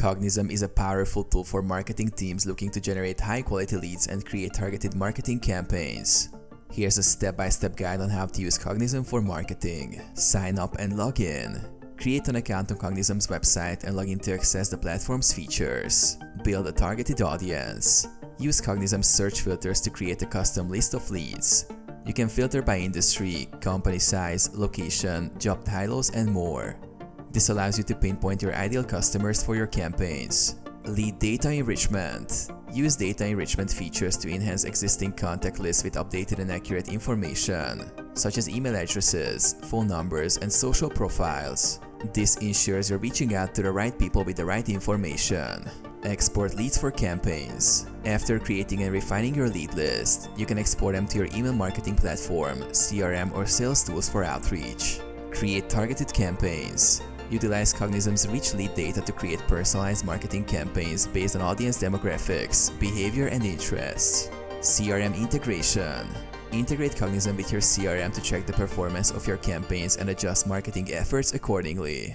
Cognism is a powerful tool for marketing teams looking to generate high-quality leads and create targeted marketing campaigns. Here's a step-by-step guide on how to use Cognism for marketing. Sign up and log in. Create an account on Cognism's website and log in to access the platform's features. Build a targeted audience. Use Cognism's search filters to create a custom list of leads. You can filter by industry, company size, location, job titles, and more. This allows you to pinpoint your ideal customers for your campaigns. Lead data enrichment. Use data enrichment features to enhance existing contact lists with updated and accurate information, such as email addresses, phone numbers, and social profiles. This ensures you're reaching out to the right people with the right information. Export leads for campaigns. After creating and refining your lead list, you can export them to your email marketing platform, CRM, or sales tools for outreach. Create targeted campaigns. Utilize Cognism's rich lead data to create personalized marketing campaigns based on audience demographics, behavior, and interests. CRM integration. Integrate Cognism with your CRM to check the performance of your campaigns and adjust marketing efforts accordingly.